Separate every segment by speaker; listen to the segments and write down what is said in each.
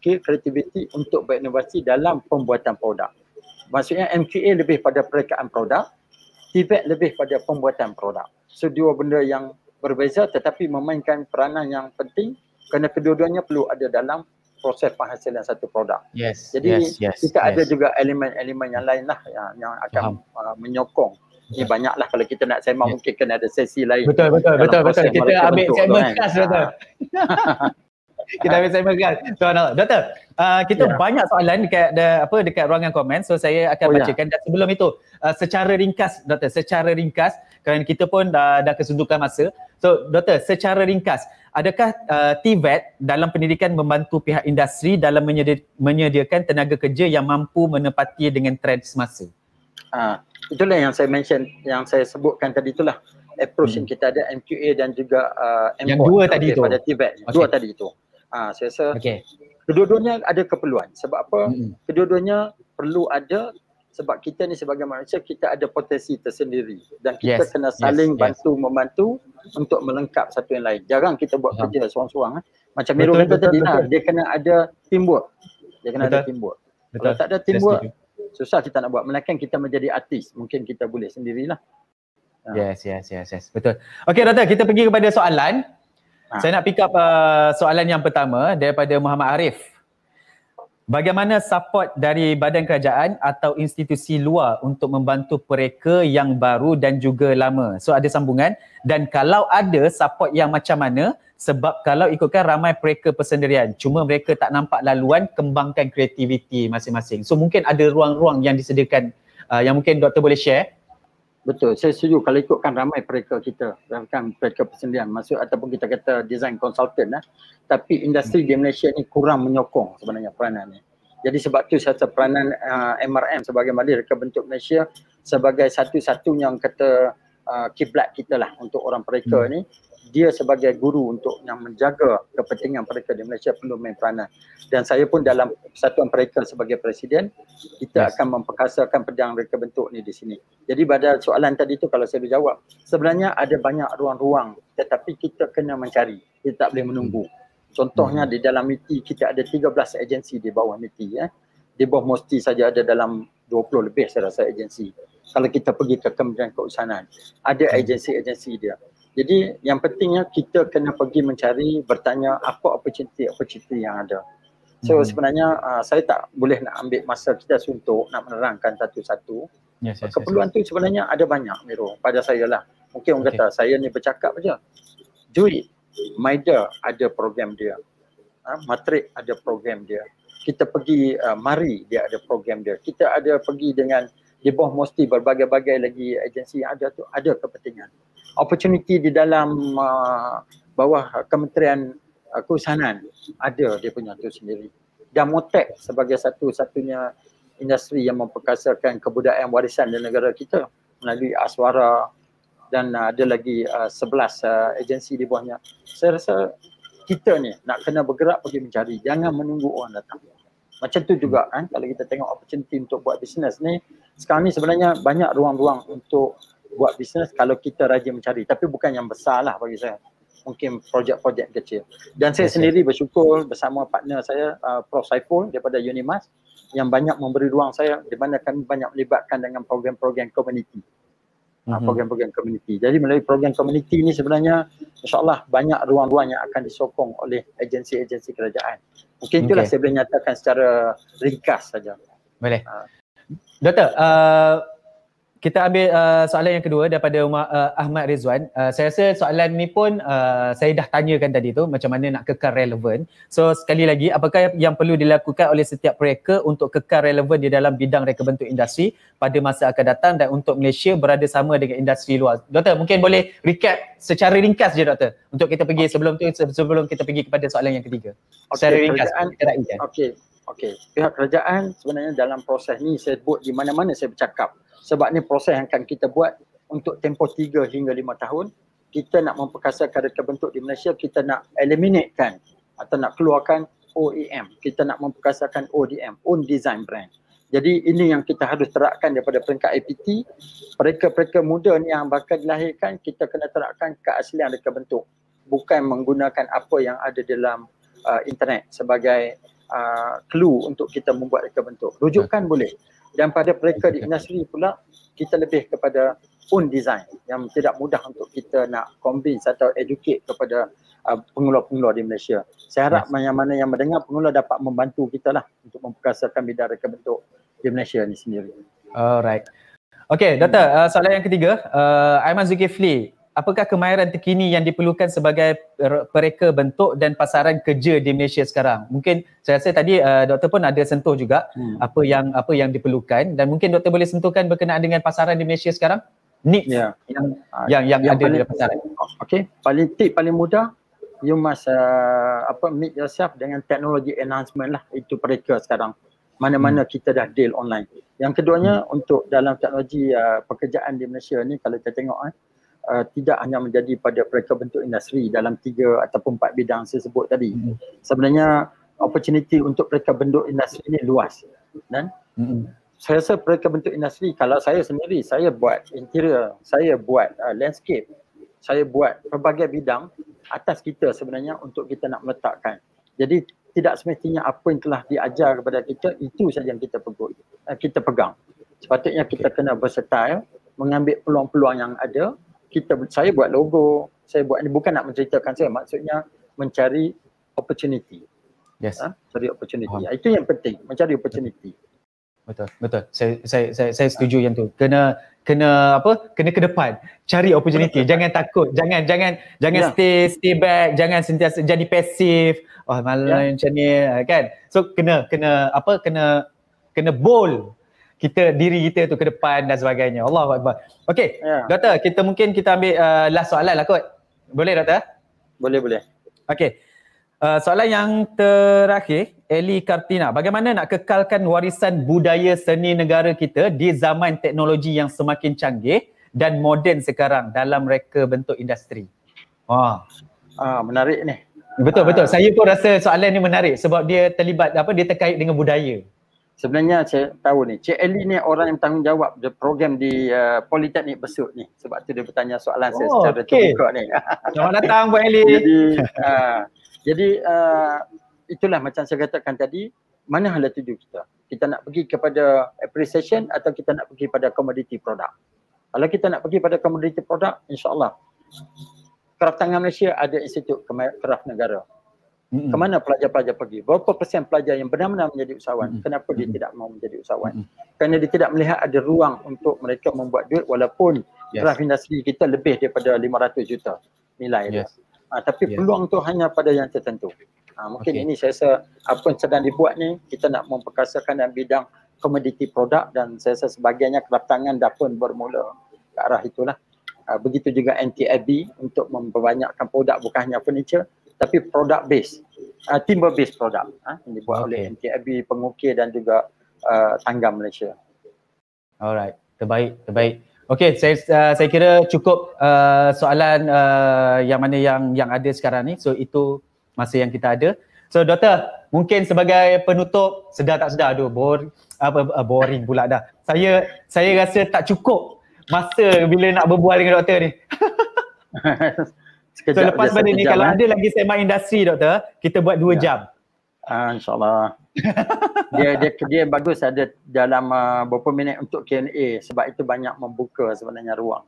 Speaker 1: skill, kreativiti untuk berinovasi dalam pembuatan produk. Maksudnya MQA lebih pada perekaan produk, TVET lebih pada pembuatan produk. So dua benda yang berbeza tetapi memainkan peranan yang penting kerana kedua-duanya perlu ada dalam proses penghasilan satu produk. Jadi kita ada juga elemen-elemen yang lain lah yang akan menyokong. Ini banyaklah kalau kita nak sembang mungkin kena ada sesi lain.
Speaker 2: Betul. Kita ambil segmen khas, Doktor. Kita ambil segmen khas. So, Doktor, kita banyak soalan dekat ruangan komen. So saya akan bacakan. Dan sebelum itu, secara ringkas, Doktor, kerana kita pun dah kesundukan masa. So, Doktor, secara ringkas, adakah TVET dalam pendidikan membantu pihak industri dalam menyediakan tenaga kerja yang mampu menepati dengan trend semasa?
Speaker 1: Itulah yang saya mention, yang saya sebutkan tadi itulah approach yang kita ada, MQA dan juga
Speaker 2: yang dua tadi itu
Speaker 1: pada TVET. Dua tadi itu. Saya rasa kedua-duanya ada keperluan. Sebab apa? Kedua-duanya perlu ada sebab kita ni sebagai manusia kita ada potensi tersendiri dan kita kena saling bantu-membantu untuk melengkap satu yang lain. Jarang kita buat kerja seorang-seorang. Macam Miro kata tadi dia kena ada teamwork. Kalau tak ada teamwork, susah kita nak buat. Melainkan kita menjadi artis, mungkin kita boleh sendirilah.
Speaker 2: Yes. Betul. Okey Doktor, kita pergi kepada soalan. Saya nak pick up soalan yang pertama daripada Muhammad Arif. Bagaimana support dari badan kerajaan atau institusi luar untuk membantu mereka yang baru dan juga lama? So ada sambungan, dan kalau ada support yang macam mana? Sebab kalau ikutkan ramai mereka persendirian, cuma mereka tak nampak laluan kembangkan kreativiti masing-masing. So mungkin ada ruang-ruang yang disediakan yang mungkin Doktor boleh share.
Speaker 1: Betul, saya setuju kalau ikutkan ramai mereka kita, bahkan mereka persendirian masuk ataupun kita kata design consultant tapi industri di Malaysia ni kurang menyokong sebenarnya peranan ni. Jadi sebab tu saya rasa peranan MRM sebagai Majlis Reka Bentuk Malaysia sebagai satu-satunya yang kata kiblat kita lah untuk orang mereka ni, dia sebagai guru untuk yang menjaga kepentingan mereka di Malaysia perlu main peranan. Dan saya pun dalam persatuan mereka sebagai presiden, kita akan memperkasakan pedang reka bentuk ni di sini. Jadi pada soalan tadi tu kalau saya boleh jawab, sebenarnya ada banyak ruang-ruang tetapi kita kena mencari, kita tak boleh menunggu. Contohnya di dalam MITI kita ada 13 agensi di bawah MITI. Di bawah MOSTI saja ada dalam 20 lebih saya rasa agensi. Kalau kita pergi ke Kementerian Keusahaman, ada agensi-agensi dia. Jadi yang pentingnya kita kena pergi mencari, bertanya apa opportunity yang ada. So sebenarnya saya tak boleh nak ambil masa kita untuk nak menerangkan satu-satu. Keperluan tu sebenarnya ada banyak, Miro, pada saya lah. Mungkin orang kata saya ni bercakap aja. Duit, Maida ada program dia. Matrik ada program dia. Kita pergi Mari dia ada program dia. Kita ada pergi dengan di bawah MOSTI berbagai-bagai lagi agensi yang ada tu ada kepentingan. Opportunity di dalam bawah Kementerian Keusahaman ada dia punya tu sendiri. Dan Motek sebagai satu-satunya industri yang memperkasakan kebudayaan warisan di negara kita melalui Aswara dan ada lagi 11 agensi di bawahnya. Saya rasa kita ni nak kena bergerak pergi mencari, jangan menunggu orang datang. Macam tu juga kan kalau kita tengok opportunity untuk buat bisnes ni, sekarang ni sebenarnya banyak ruang-ruang untuk buat bisnes kalau kita rajin mencari, tapi bukan yang besar lah bagi saya. Mungkin projek-projek kecil. Dan saya sendiri bersyukur bersama partner saya Prof Saiful daripada Unimas yang banyak memberi ruang saya di mana kami banyak melibatkan dengan program-program community. Program-program community. Jadi melalui program community ni sebenarnya insya-Allah banyak ruang-ruang yang akan disokong oleh agensi-agensi kerajaan. Mungkin itulah saya boleh nyatakan secara ringkas saja.
Speaker 2: Boleh. Doktor, kita ambil soalan yang kedua daripada Ahmad Rizwan. Saya rasa soalan ni pun saya dah tanyakan tadi tu, macam mana nak kekal relevan. So sekali lagi, apakah yang perlu dilakukan oleh setiap mereka untuk kekal relevan di dalam bidang reka bentuk industri pada masa akan datang dan untuk Malaysia berada sama dengan industri luar? Doktor, mungkin boleh recap secara ringkas je Doktor untuk kita pergi sebelum kita pergi kepada soalan yang ketiga. Secara ringkas.
Speaker 1: Okey. Pihak kerajaan sebenarnya dalam proses ni saya sebut di mana-mana saya bercakap. Sebab ni proses yang akan kita buat untuk tempoh 3 hingga 5 tahun. Kita nak memperkasakan reka bentuk di Malaysia, kita nak eliminatekan atau nak keluarkan OEM. Kita nak memperkasakan ODM, Own Design Brand. Jadi ini yang kita harus terapkan daripada peringkat APT. Mereka-mereka muda ni yang bakal dilahirkan, kita kena terapkan keaslian reka bentuk. Bukan menggunakan apa yang ada dalam internet sebagai clue untuk kita membuat reka bentuk. Rujukan boleh. Dan pada mereka di industri pula, kita lebih kepada own design yang tidak mudah untuk kita nak convince atau educate kepada pengeluar-pengeluar di Malaysia. Saya harap mana-mana yang mendengar pengeluar dapat membantu kita lah untuk memperkasakan bidang reka bentuk di Malaysia ni sendiri.
Speaker 2: Alright. Okay, Doktor, soalan yang ketiga, Aiman Zulkifli, apakah kemahiran terkini yang diperlukan sebagai pereka bentuk dan pasaran kerja di Malaysia sekarang? Mungkin saya rasa tadi doktor pun ada sentuh juga apa yang diperlukan, dan mungkin doktor boleh sentuhkan berkenaan dengan pasaran di Malaysia sekarang, needs yang ada di pasaran.
Speaker 1: Okay, paling mudah, you must meet yourself dengan teknologi enhancement lah, itu pereka sekarang. Mana-mana kita dah deal online. Yang keduanya untuk dalam teknologi pekerjaan di Malaysia ni, kalau kita tengok tidak hanya menjadi pada pereka bentuk industri dalam 3 ataupun 4 bidang saya sebut tadi. Sebenarnya opportunity untuk pereka bentuk industri ni luas. Dan saya rasa pereka bentuk industri, kalau saya sendiri, saya buat interior, saya buat landscape, saya buat pelbagai bidang atas kita sebenarnya untuk kita nak meletakkan. Jadi tidak semestinya apa yang telah diajar kepada kita itu saja yang kita pegang. Sepatutnya kita kena versatile, mengambil peluang-peluang yang ada. Saya buat logo, saya buat ini bukan nak menceritakan saya, maksudnya mencari opportunity.
Speaker 2: Yes.
Speaker 1: Cari opportunity. Itu yang penting, mencari opportunity.
Speaker 2: Betul. Saya setuju yang tu. Kena ke depan, cari opportunity. Jangan takut, jangan stay back, jangan sentiasa jadi pasif. Malah macam ni kan. So kena bold. Diri kita tu ke depan dan sebagainya. Allahu Akbar. Okey, Doktor, kita ambil last soalan lah kot. Boleh Doktor?
Speaker 1: Boleh.
Speaker 2: Okey. Soalan yang terakhir, Eli Kartina. Bagaimana nak kekalkan warisan budaya seni negara kita di zaman teknologi yang semakin canggih dan moden sekarang dalam reka bentuk industri?
Speaker 1: Menarik ni.
Speaker 2: Betul. Saya pun rasa soalan ni menarik sebab dia terlibat dia terkait dengan budaya.
Speaker 1: Sebenarnya saya tahu ni, Cik Eli ni orang yang bertanggungjawab program di Politeknik Besut ni. Sebab tu dia bertanya soalan saya secara terbuka ni.
Speaker 2: Selamat datang Puan Eli.
Speaker 1: Jadi itulah macam saya katakan tadi, mana hala tuju kita? Kita nak pergi kepada appreciation atau kita nak pergi pada commodity product? Kalau kita nak pergi pada commodity product, insya-Allah Kraft Tangan Malaysia ada Institut Kraft Negara. Kemana pelajar-pelajar pergi? Berapa persen pelajar yang benar-benar menjadi usahawan? Kenapa dia tidak mahu menjadi usahawan? Kerana dia tidak melihat ada ruang untuk mereka membuat duit walaupun craft industri kita lebih daripada 500 juta nilai dia. Tapi peluang tu hanya pada yang tertentu. Mungkin ini saya rasa apa yang sedang dibuat ni, kita nak memperkasakan dalam bidang commodity product, dan saya rasa sebagainya Kraft Tangan dah pun bermula ke arah itulah. Begitu juga NTIB untuk memperbanyakkan produk, bukan hanya furniture tapi product base, timber base product yang dibuat oleh NTIB, pengukir dan juga Tanggam Malaysia.
Speaker 2: Alright, terbaik. Okey, saya kira cukup soalan yang mana yang ada sekarang ni. So itu masa yang kita ada. So Doktor, mungkin sebagai penutup, sedar tak sedar, boring pula dah. Saya rasa tak cukup masa bila nak berbual dengan Doktor ni. So lepas pada ni kalau ada lagi sembang industri Doktor, kita buat 2 jam.
Speaker 1: InsyaAllah. dia bagus ada dalam beberapa minit untuk Q&A sebab itu banyak membuka sebenarnya ruang.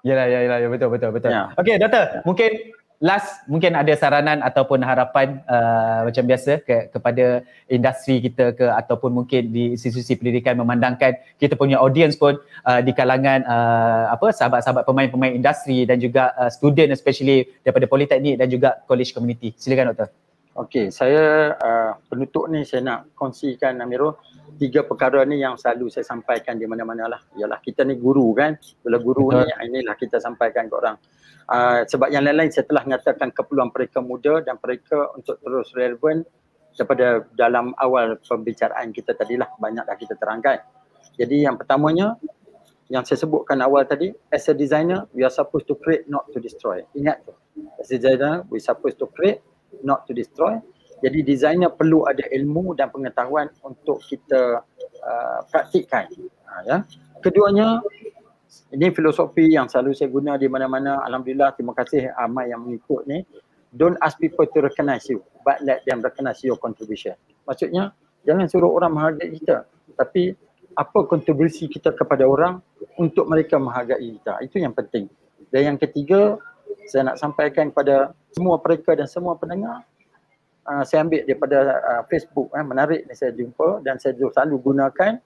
Speaker 2: Yalah, betul. Okey Doktor, mungkin ada saranan ataupun harapan macam biasa kepada industri kita ataupun mungkin di institusi pendidikan, memandangkan kita punya audience pun di kalangan sahabat-sahabat pemain-pemain industri dan juga student especially daripada politeknik dan juga college community. Silakan Doktor.
Speaker 1: Okey, saya penutup ni saya nak kongsikan Amirul 3 perkara ni yang selalu saya sampaikan di mana-mana lah. Ialah kita ni guru kan, bila guru ni inilah kita sampaikan ke orang. Sebab yang lain-lain saya telah mengatakan keperluan mereka muda dan mereka untuk terus relevan daripada dalam awal pembicaraan kita tadilah, banyak dah kita terangkan. Jadi yang pertamanya yang saya sebutkan awal tadi, as a designer we are supposed to create not to destroy. Ingat tu, as a designer we supposed to create not to destroy. Jadi designer perlu ada ilmu dan pengetahuan untuk kita praktikkan. Keduanya, ini filosofi yang selalu saya guna di mana-mana. Alhamdulillah, terima kasih ramai yang mengikut ni. Don't ask people to recognize you, but let them recognize your contribution. Maksudnya jangan suruh orang menghargai kita, tapi apa kontribusi kita kepada orang untuk mereka menghargai kita. Itu yang penting. Dan yang ketiga, saya nak sampaikan kepada semua mereka dan semua pendengar, saya ambil daripada Facebook, menarik ni saya jumpa dan saya selalu gunakan,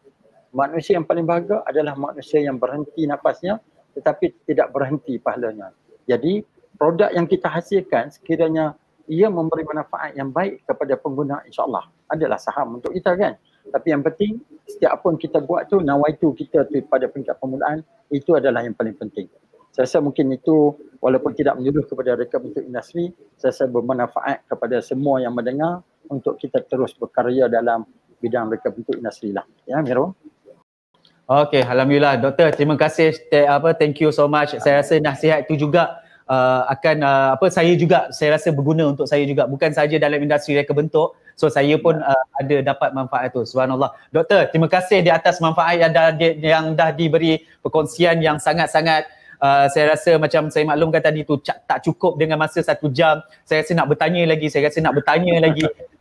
Speaker 1: manusia yang paling bahagia adalah manusia yang berhenti nafasnya tetapi tidak berhenti pahalanya. Jadi produk yang kita hasilkan sekiranya ia memberi manfaat yang baik kepada pengguna, insya-Allah adalah saham untuk kita kan. Tapi yang penting setiap apa yang kita buat tu, nawaitu kita tu pada peringkat permulaan, itu adalah yang paling penting. Saya rasa mungkin itu walaupun tidak menyuruh kepada reka bentuk industri, saya rasa bermanfaat kepada semua yang mendengar untuk kita terus berkarya dalam bidang reka bentuk industri lah. Ya, Miro.
Speaker 2: Okey, alhamdulillah doktor, terima kasih, thank you so much. Saya rasa nasihat itu juga akan saya juga saya rasa berguna untuk saya juga, bukan saja dalam industri reka bentuk. So saya pun ada dapat manfaat tu. Subhanallah. Doktor, terima kasih di atas manfaat yang dah diberi, perkongsian yang sangat-sangat saya rasa macam saya maklumkan tadi tu tak cukup dengan masa 1 jam. Saya rasa nak bertanya lagi,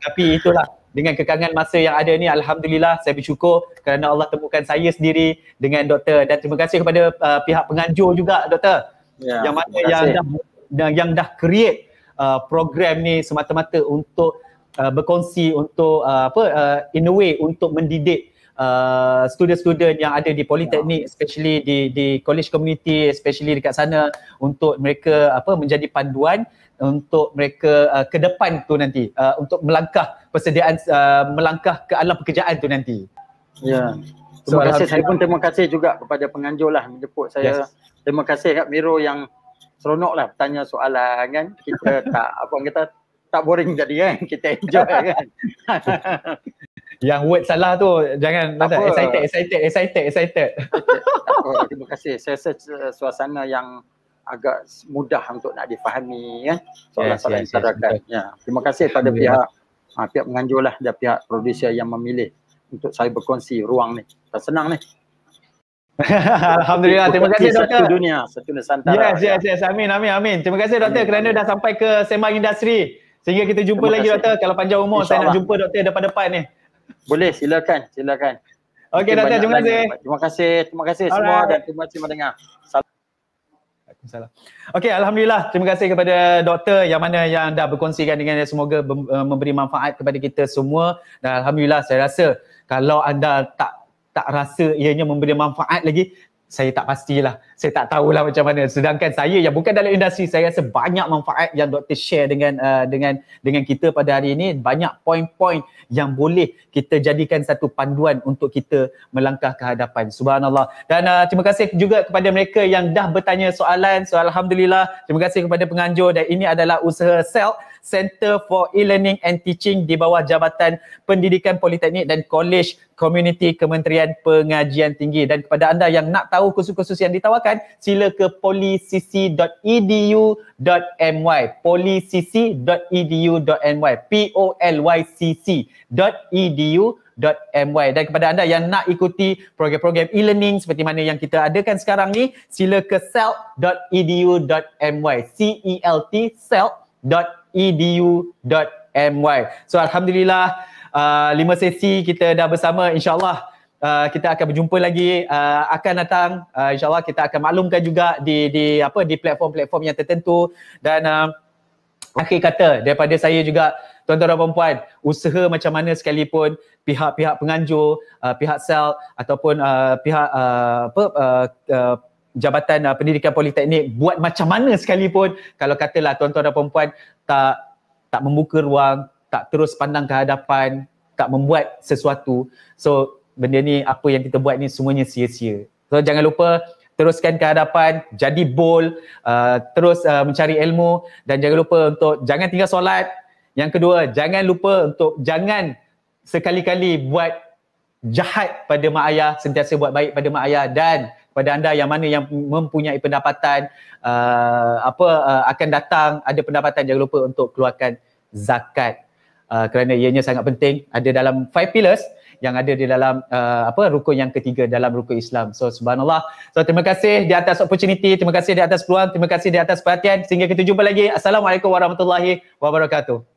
Speaker 2: tapi itulah, dengan kekangan masa yang ada ni, alhamdulillah saya bersyukur kerana Allah temukan saya sendiri dengan doktor, dan terima kasih kepada pihak penganjur juga doktor, yang mana yang dah create program ni semata-mata untuk berkongsi, untuk in a way untuk mendidik student-student yang ada di politeknik, especially di college community, especially dekat sana, untuk mereka menjadi panduan untuk mereka ke depan tu nanti, untuk melangkah persediaan, melangkah ke alam pekerjaan tu nanti.
Speaker 1: Ya. Terima kasih. Saya pun terima kasih juga kepada penganjur lah menjemput saya. Yes. Terima kasih Kak Miro yang seronok lah bertanya soalan kan. Kita tak boring jadi kan. Kita enjoy kan.
Speaker 2: Yang word salah tu jangan excited.
Speaker 1: Terima kasih. Saya rasa suasana yang agak mudah untuk nak difahami kan, soalan-soalan yang terdapat. Ya, terima kasih pada pihak penganjur lah dan pihak produser yang memilih untuk saya berkongsi ruang ni. Tak senang ni.
Speaker 2: Alhamdulillah, terima kasih doktor.
Speaker 1: Satu dunia, satu Nusantara.
Speaker 2: Yes. Amin. Terima kasih doktor kerana dah sampai ke Sembang Industri. Sehingga kita jumpa lagi doktor. Kalau panjang umur, saya nak jumpa doktor depan-depan ni.
Speaker 1: Boleh, silakan.
Speaker 2: Okey doktor, terima kasih.
Speaker 1: Terima kasih semua dan terima kasih mendengar.
Speaker 2: Waalaikumsalam. Okey, alhamdulillah, terima kasih kepada doktor yang mana yang dah berkongsikan dengan dia, semoga memberi manfaat kepada kita semua. Dan alhamdulillah, saya rasa kalau anda tak rasa ianya memberi manfaat lagi, saya tak pastilah, saya tak tahulah macam mana. Sedangkan saya yang bukan dalam industri, saya rasa banyak manfaat yang doktor share dengan kita pada hari ini. Banyak poin-poin yang boleh kita jadikan satu panduan untuk kita melangkah ke hadapan. Subhanallah. Dan terima kasih juga kepada mereka yang dah bertanya soalan. So alhamdulillah, terima kasih kepada penganjur, dan ini adalah usaha SELT, Center for E-Learning and Teaching, di bawah Jabatan Pendidikan Politeknik dan College Community Kementerian Pengajian Tinggi. Dan kepada anda yang nak tahu kursus-kursus yang ditawarkan, sila ke polycc.edu.my, polycc.edu.my, polycc.edu.my. Dan kepada anda yang nak ikuti program-program e-learning seperti mana yang kita adakan sekarang ni, sila ke celt.edu.my, celt.edu.my. So alhamdulillah, 5 sesi kita dah bersama. InsyaAllah kita akan berjumpa lagi akan datang. InsyaAllah kita akan maklumkan juga di platform-platform yang tertentu. Dan akhir kata daripada saya juga, tuan-tuan dan puan-puan, usaha macam mana sekalipun, pihak-pihak penganjur, pihak SELT ataupun pihak Jabatan Pendidikan Politeknik buat macam mana sekalipun, kalau katalah tuan-tuan dan puan-puan tak membuka ruang, tak terus pandang ke hadapan, tak membuat sesuatu, so benda ni, apa yang kita buat ni semuanya sia-sia. So jangan lupa teruskan ke hadapan, jadi bold, terus mencari ilmu, dan jangan lupa untuk jangan tinggal solat. Yang kedua, jangan lupa untuk jangan sekali-kali buat jahat pada mak ayah, sentiasa buat baik pada mak ayah. Dan kepada anda yang mana yang mempunyai pendapatan akan datang ada pendapatan, jangan lupa untuk keluarkan zakat, kerana ianya sangat penting, ada dalam 5 pillars yang ada di dalam rukun yang ketiga dalam rukun Islam. So subhanallah. So terima kasih di atas opportunity, terima kasih di atas peluang, terima kasih di atas perhatian. Sehingga kita jumpa lagi. Assalamualaikum warahmatullahi wabarakatuh.